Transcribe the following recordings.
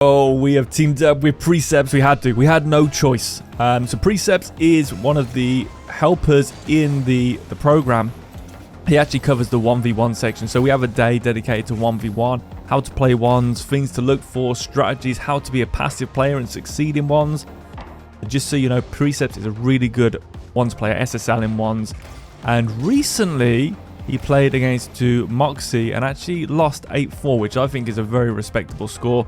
Oh, we have teamed up with Precepts. We had no choice. So Precepts is one of the helpers in the program. He actually covers the 1v1 section. So we have a day dedicated to 1v1, how to play ones, things to look for, strategies, how to be a passive player and succeed in ones. Just so you know, Precepts is a really good ones player, SSL in ones. And recently, he played against Moxie and actually lost 8-4, which I think is a very respectable score.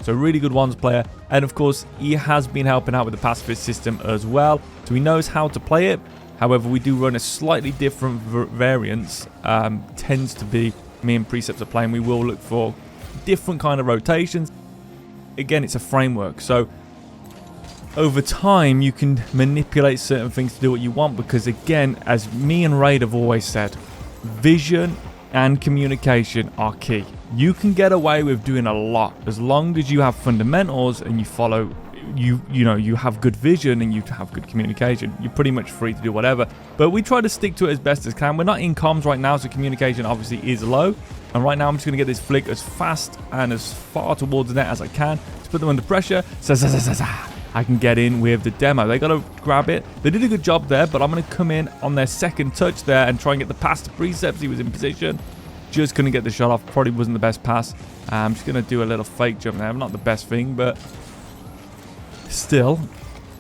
So really good ones player. And of course, he has been helping out with the pacifist system as well. So he knows how to play it. However, we do run a slightly different variance. Tends to be me and Precepts are playing. We will look for different kind of rotations. Again, it's a framework. So over time, you can manipulate certain things to do what you want. Because again, as me and Raid have always said, vision and communication are key. You can get away with doing a lot as long as you have fundamentals and you follow, you have good vision and you have good communication. You're pretty much free to do whatever. But we try to stick to it as best as can. We're not in comms right now, so communication obviously is low. And right now I'm just going to get this flick as fast and as far towards the net as I can to put them under pressure. I can get in with the demo. They got to grab it. They did a good job there, but I'm going to come in on their second touch there and try and get the pass to Precepts. He was in position. Just couldn't get the shot off. Probably wasn't the best pass. I'm just going to do a little fake jump there. Not the best thing, but still.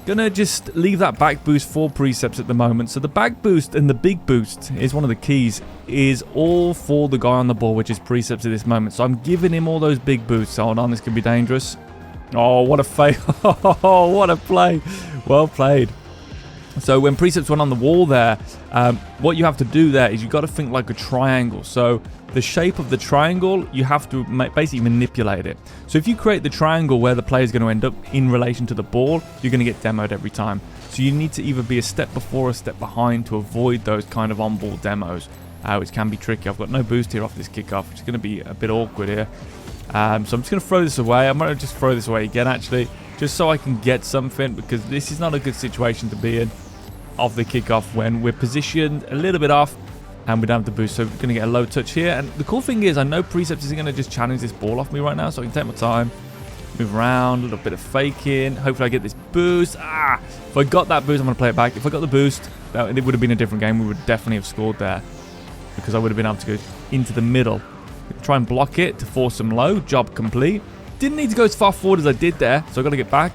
Going to just leave that back boost for Precepts at the moment. So the back boost and the big boost is one of the keys. Is all for the guy on the ball, which is Precepts at this moment. So I'm giving him all those big boosts. Hold on, this could be dangerous. Oh, what a fail. Oh, what a play. Well played. So when Precepts went on the wall there, what you have to do there is you got to think like a triangle. So the shape of the triangle, you have to basically manipulate it. So if you create the triangle where the player is going to end up in relation to the ball, you're going to get demoed every time. So you need to either be a step before or a step behind to avoid those kind of on-ball demos, which can be tricky. I've got no boost here off this kickoff, which is going to be a bit awkward here. So I'm just going to throw this away. I'm going to just throw this away again, actually, just so I can get something, because this is not a good situation to be in off the kickoff when we're positioned a little bit off and we don't have the boost. So we're going to get a low touch here. And the cool thing is, I know Precepts isn't going to just challenge this ball off me right now, so I can take my time, move around, a little bit of faking. Hopefully I get this boost. If I got that boost, I'm going to play it back. If I got the boost, it would have been a different game. We would definitely have scored there because I would have been able to go into the middle. Try and block it to force them low. Job complete. Didn't need to go as far forward as I did there, so I got to get back.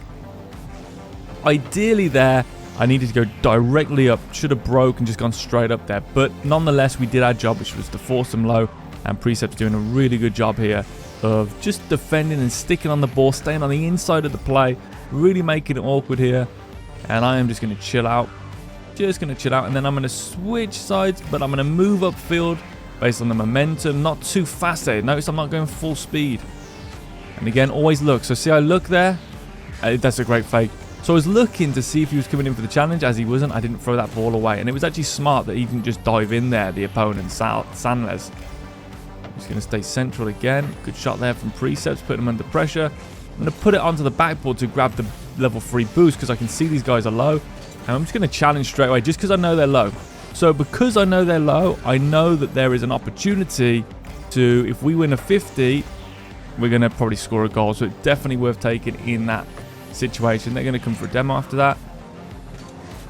Ideally there, I needed to go directly up. Should have broke and just gone straight up there. But nonetheless, we did our job, which was to force them low. And Precepts doing a really good job here of just defending and sticking on the ball, staying on the inside of the play, really making it awkward here. And I am just going to chill out. Just going to chill out. And then I'm going to switch sides, but I'm going to move upfield based on the momentum. Not too fast there. Notice I'm not going full speed. And again, always look. So see, I look there. That's a great fake. So I was looking to see if he was coming in for the challenge. As he wasn't, I didn't throw that ball away. And it was actually smart that he didn't just dive in there, the opponent, Sanles. He's going to stay central again. Good shot there from Precepts, putting him under pressure. I'm going to put it onto the backboard to grab the level 3 boost because I can see these guys are low. And I'm just going to challenge straight away just because I know they're low. So because I know they're low, I know that there is an opportunity to, if we win a 50, we're going to probably score a goal. So it's definitely worth taking in that situation. They're going to come for a demo after that.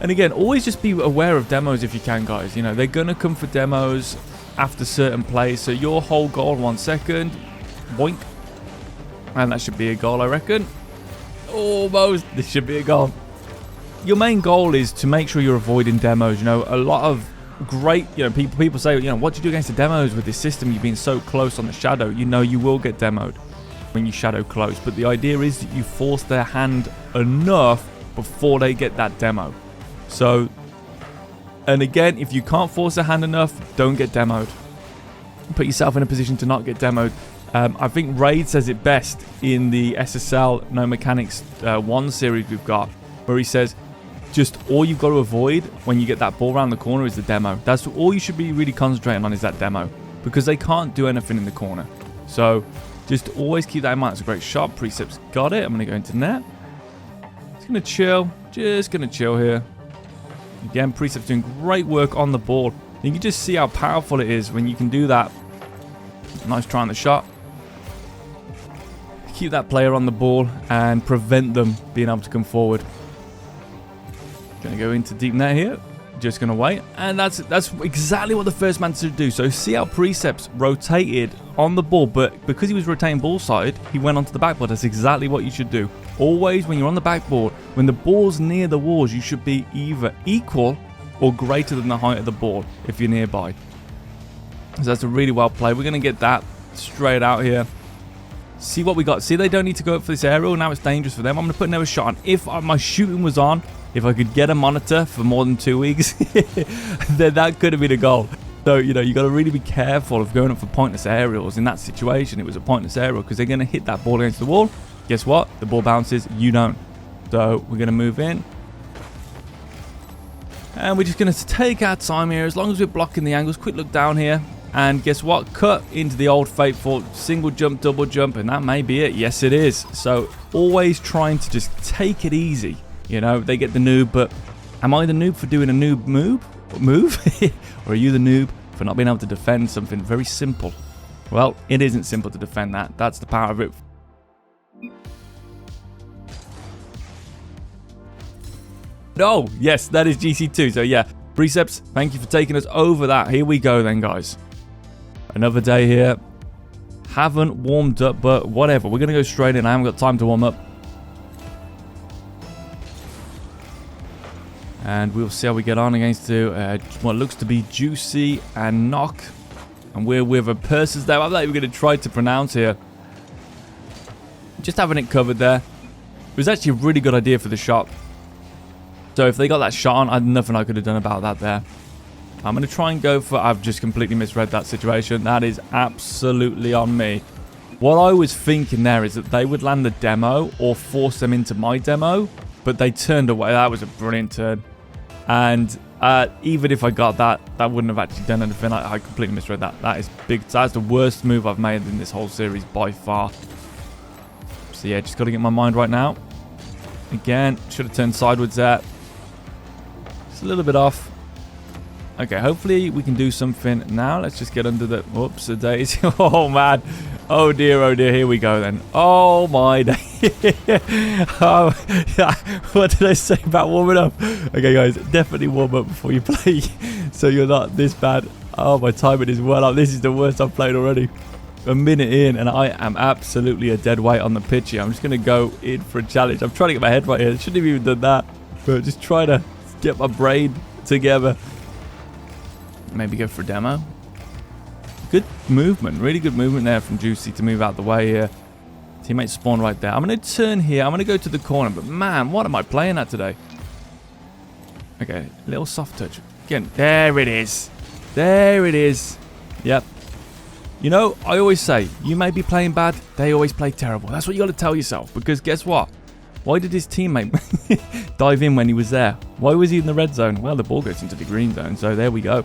And again, always just be aware of demos if you can, guys. You know, they're going to come for demos after certain plays. So your whole goal, 1 second. Boink. And that should be a goal, I reckon. Almost. This should be a goal. Your main goal is to make sure you're avoiding demos. You know, a lot of great, people say, what do you do against the demos with this system? You've been so close on the shadow. You know, you will get demoed when you shadow close. But the idea is that you force their hand enough before they get that demo. So, and again, if you can't force their hand enough, don't get demoed. Put yourself in a position to not get demoed. I think Raid says it best in the SSL No Mechanics 1 series we've got, where he says, just all you've got to avoid when you get that ball around the corner is the demo. That's all you should be really concentrating on, is that demo, because they can't do anything in the corner. So just always keep that in mind. It's a great shot. Precepts got it. I'm going to go into net. Just going to chill. Just going to chill here. Again, Precepts doing great work on the ball. You can just see how powerful it is when you can do that. Nice try on the shot. keep that player on the ball and prevent them being able to come forward. Going to go into deep net here. Just going to wait. And that's exactly what the first man should do. So see how Precepts rotated on the ball, but because he was rotating ball side, he went onto the backboard. That's exactly what you should do. Always when you're on the backboard, when the ball's near the walls, you should be either equal or greater than the height of the ball if you're nearby. So that's a really well played. We're going to get that straight out here. See what we got. See, they don't need to go up for this aerial. Now it's dangerous for them. I'm going to put another shot on. If my shooting was on, if I could get a monitor for more than 2 weeks, then that could have been a goal. So, you know, you got to really be careful of going up for pointless aerials. In that situation, it was a pointless aerial because they're going to hit that ball against the wall. Guess what? The ball bounces. You don't. So we're going to move in. And we're just going to take our time here. As long as we're blocking the angles. Quick look down here. And guess what? Cut into the old faithful single jump, double jump. And that may be it. Yes, it is. So always trying to just take it easy. You know, they get the noob, but am I the noob for doing a noob move? Or are you the noob for not being able to defend something very simple? Well, it isn't simple to defend that. That's the power of it. Oh, yes, that is GC2. So, yeah, Precepts, thank you for taking us over that. Here we go then, guys. Another day here. Haven't warmed up, but whatever. We're going to go straight in. I haven't got time to warm up. And we'll see how we get on against what looks to be Juicy and Knock. And we're with a Persis there. I thought we were going to try to pronounce here. Just having it covered there. It was actually a really good idea for the shot. So if they got that shot on, I had nothing I could have done about that there. I'm going to try and go for... I've just completely misread that situation. That is absolutely on me. What I was thinking there is that they would land the demo or force them into my demo. But they turned away. That was a brilliant turn. And even if I got that, that wouldn't have actually done anything. I completely misread that. That is big. That's the worst move I've made in this whole series by far. So yeah, just got to get my mind right now. Again, should have turned sideways there. Just a little bit off. Okay, hopefully we can do something now. Let's just get under the... Whoops, a daisy. Oh, man. Oh, dear, here we go then. Oh, my day. Oh, yeah. What did I say about warming up? Okay, guys, definitely warm up before you play so you're not this bad. Oh, my timing is well up. This is the worst I've played already. A minute in, and I am absolutely a dead weight on the pitch here. I'm just going to go in for a challenge. I'm trying to get my head right here. I shouldn't have even done that. But just trying to get my brain together. Maybe go for a demo. Good movement. Really good movement there from Juicy to move out the way here. Teammate spawn right there. I'm going to turn here. I'm going to go to the corner. But man, what am I playing at today? Okay, little soft touch. Again, there it is. There it is. Yep. You know, I always say, you may be playing bad. They always play terrible. That's what you got to tell yourself. Because guess what? Why did his teammate dive in when he was there? Why was he in the red zone? Well, the ball goes into the green zone. So there we go.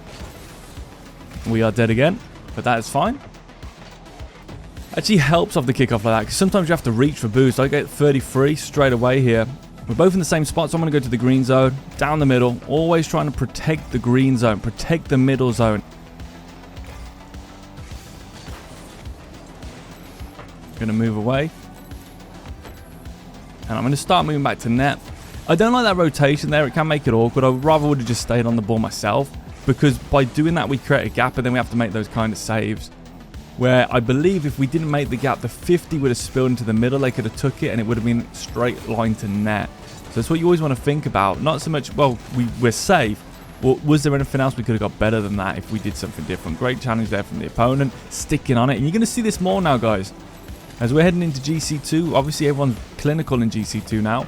We are dead again. But that is fine. Actually helps off the kickoff like that. Because sometimes you have to reach for boost. I get 33 straight away here. We're both in the same spot. So I'm going to go to the green zone. Down the middle. Always trying to protect the green zone. Protect the middle zone. Going to move away. And I'm going to start moving back to net. I don't like that rotation there. It can make it awkward. I rather would have just stayed on the ball myself. Because by doing that, we create a gap. And then we have to make those kind of saves. Where I believe if we didn't make the gap, the 50 would have spilled into the middle. They could have took it. And it would have been straight line to net. So that's what you always want to think about. Not so much, well, we're safe. Well, was there anything else we could have got better than that if we did something different? Great challenge there from the opponent. Sticking on it. And you're going to see this more now, guys. As we're heading into GC2, obviously everyone's clinical in GC2 now.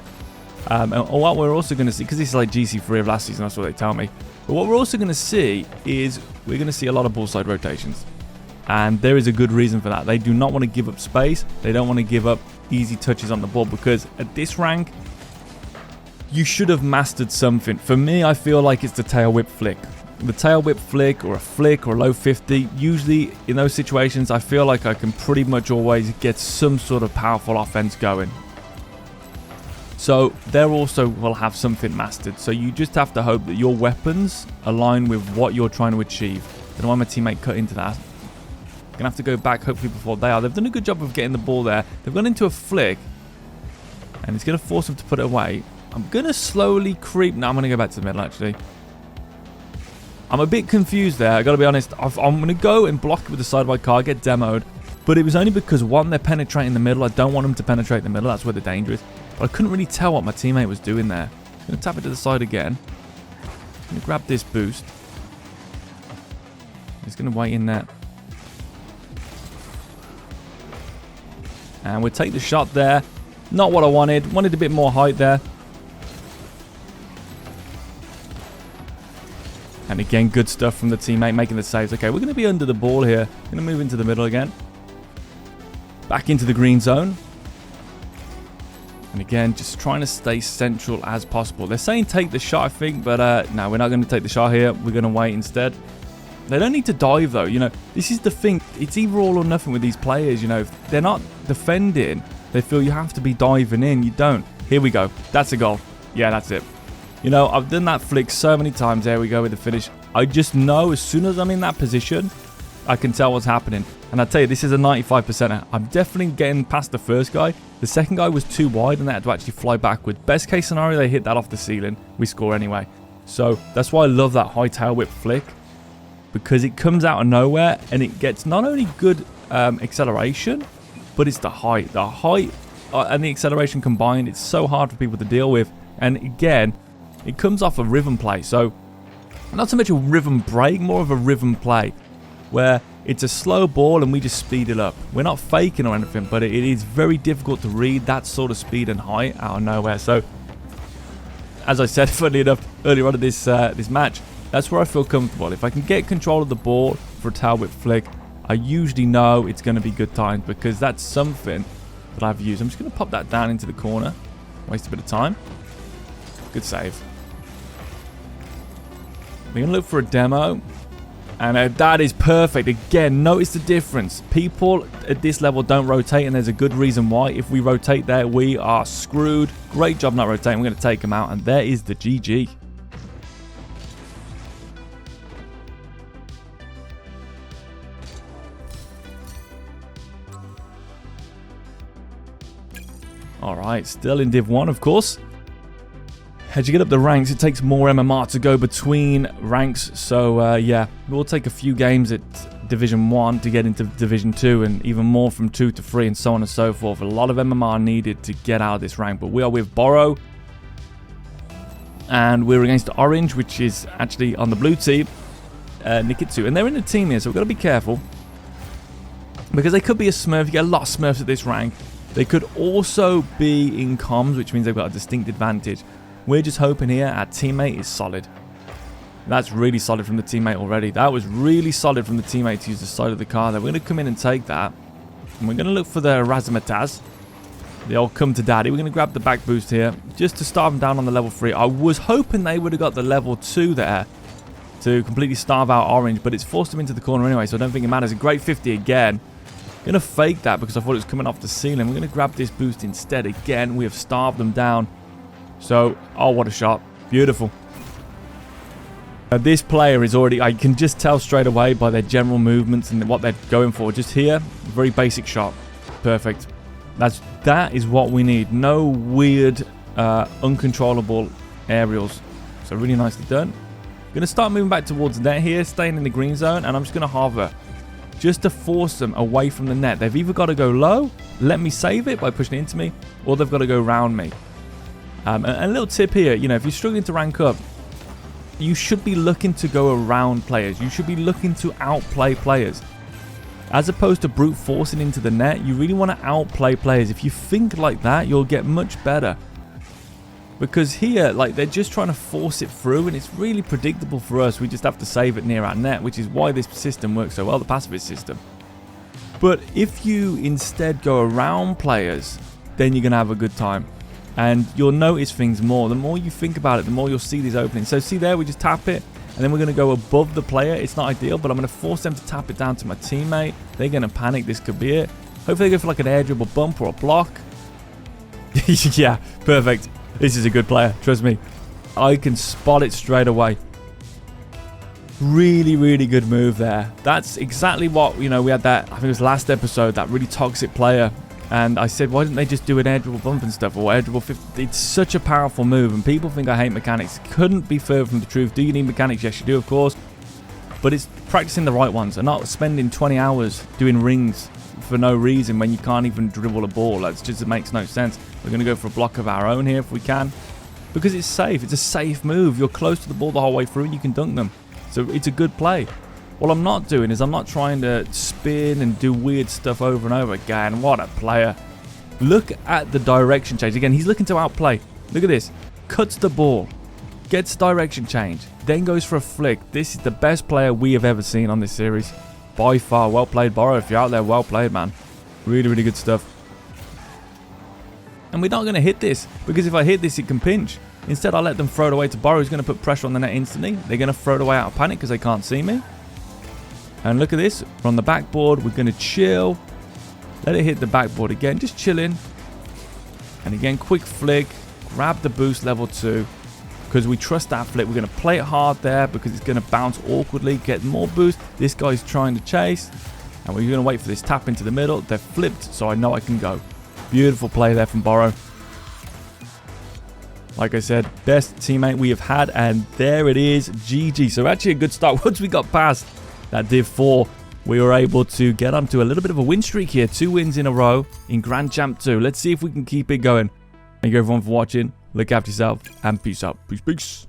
And what we're also going to see, because this is like GC3 of last season, that's what they tell me. But what we're also going to see is we're going to see a lot of ball side rotations. And there is a good reason for that. They do not want to give up space. They don't want to give up easy touches on the ball. Because at this rank, you should have mastered something. For me, I feel like it's the tail whip flick. The tail whip flick or a low 50, usually in those situations I feel like I can pretty much always get some sort of powerful offense going. So they also will have something mastered. So you just have to hope that your weapons align with what you're trying to achieve. I don't know why my teammate cut into that. Gonna have to go back hopefully before they are. They've done a good job of getting the ball there. They've gone into a flick. And it's gonna force them to put it away. I'm gonna slowly creep. No, I'm gonna go back to the middle actually. I'm a bit confused there. I gotta be honest. I'm gonna go and block it with the side by car, get demoed. But it was only because one, they're penetrating the middle. I don't want them to penetrate the middle. That's where the danger is. But I couldn't really tell what my teammate was doing there. I'm gonna tap it to the side again. I'm gonna grab this boost. He's gonna wait in there. And we'll take the shot there. Not what I wanted. Wanted a bit more height there. And again, good stuff from the teammate, making the saves. Okay, we're going to be under the ball here. Going to move into the middle again. Back into the green zone. And again, just trying to stay central as possible. They're saying take the shot, I think, but no, we're not going to take the shot here. We're going to wait instead. They don't need to dive, though. You know, this is the thing. It's either all or nothing with these players. You know, if they're not defending, they feel you have to be diving in. You don't. Here we go. That's a goal. Yeah, that's it. You know, I've done that flick so many times. There we go with the finish. I just know as soon as I'm in that position, I can tell what's happening. And I tell you, this is a 95%er. I'm definitely getting past the first guy. The second guy was too wide and they had to actually fly backward. Best case scenario, they hit that off the ceiling. We score anyway. So that's why I love that high tail whip flick. Because it comes out of nowhere and it gets not only good acceleration, but it's the height. The height and the acceleration combined, it's so hard for people to deal with. And again, it comes off a rhythm play. So not so much a rhythm break, more of a rhythm play where it's a slow ball and we just speed it up. We're not faking or anything, but it is very difficult to read that sort of speed and height out of nowhere. So as I said, funny enough, earlier on in this match, that's where I feel comfortable. If I can get control of the ball for a tail whip flick, I usually know it's going to be good times because that's something that I've used. I'm just going to pop that down into the corner. Waste a bit of time. Good save. We're going to look for a demo. And that is perfect. Again, notice the difference. People at this level don't rotate, and there's a good reason why. If we rotate there, we are screwed. Great job not rotating. We're going to take them out, and there is the GG. Alright, still in Div 1, of course. As you get up the ranks, it takes more MMR to go between ranks. So, yeah, we'll take a few games at Division 1 to get into Division 2, and even more from 2 to 3, and so on and so forth. A lot of MMR needed to get out of this rank. But we are with Borrow, and we're against Orange, which is actually on the blue team, Nikitsu. And they're in a team here, so we've got to be careful. Because they could be a Smurf. You get a lot of Smurfs at this rank. They could also be in comms, which means they've got a distinct advantage. We're just hoping here our teammate is solid. That's really solid from the teammate already. That was really solid from the teammate to use the side of the car there. We're going to come in and take that. And we're going to look for the Razzmatazz. The old come to daddy. We're going to grab the back boost here just to starve them down on the level 3. I was hoping they would have got the level 2 there to completely starve out Orange, but it's forced them into the corner anyway, so I don't think it matters. A great 50 again. Going to fake that because I thought it was coming off the ceiling. We're going to grab this boost instead. Again, we have starved them down. So, oh, what a shot. Beautiful. This player is already, I can just tell straight away by their general movements and what they're going for. Just here, very basic shot. Perfect. That is what we need. No weird, uncontrollable aerials. So, really nicely done. Going to start moving back towards net here, staying in the green zone, and I'm just going to hover. Just to force them away from the net. They've either got to go low, let me save it by pushing it into me, or they've got to go round me. And a little tip here, you know, if you're struggling to rank up, you should be looking to go around players. You should be looking to outplay players. As opposed to brute forcing into the net, you really want to outplay players. If you think like that, you'll get much better. Because here, like, they're just trying to force it through, and it's really predictable for us. We just have to save it near our net, which is why this system works so well, the pacifist system. But if you instead go around players, then you're going to have a good time. And you'll notice things more. The more you think about it, the more you'll see these openings. So see there, we just tap it, and then we're going to go above the player. It's not ideal, but I'm going to force them to tap it down to my teammate. They're going to panic. This could be it. Hopefully they go for like an air dribble bump or a block. Yeah, perfect. This is a good player. Trust me. I can spot it straight away. Really, really good move there. That's exactly what, we had that, I think it was last episode, that really toxic player. And I said, why didn't they just do an air dribble bump and stuff, or air dribble 50? It's such a powerful move, and people think I hate mechanics. Couldn't be further from the truth. Do you need mechanics? Yes, you do, of course. But it's practicing the right ones and not spending 20 hours doing rings for no reason when you can't even dribble a ball. That just makes no sense. We're going to go for a block of our own here if we can, because it's safe. It's a safe move. You're close to the ball the whole way through and you can dunk them. So it's a good play. What I'm not doing is I'm not trying to spin and do weird stuff over and over again. What a player. Look at the direction change. Again, he's looking to outplay. Look at this. Cuts the ball. Gets direction change. Then goes for a flick. This is the best player we have ever seen on this series. By far. Well played, Borrow. If you're out there, well played, man. Really, really good stuff. And we're not going to hit this, because if I hit this, it can pinch. Instead, I let them throw it away to Borrow. He's going to put pressure on the net instantly. They're going to throw it away out of panic because they can't see me. And look at this. We're on the backboard. We're going to chill. Let it hit the backboard again. Just chilling. And again, quick flick. Grab the boost level 2. Because we trust that flick. We're going to play it hard there because it's going to bounce awkwardly. Get more boost. This guy's trying to chase. And we're going to wait for this tap into the middle. They're flipped, so I know I can go. Beautiful play there from Borrow. Like I said, best teammate we have had. And there it is. GG. So actually a good start. Once we got past that Div 4, we were able to get onto a little bit of a win streak here. 2 wins in a row in Grand Champ 2. Let's see if we can keep it going. Thank you everyone for watching. Look after yourself and peace out. Peace, peace.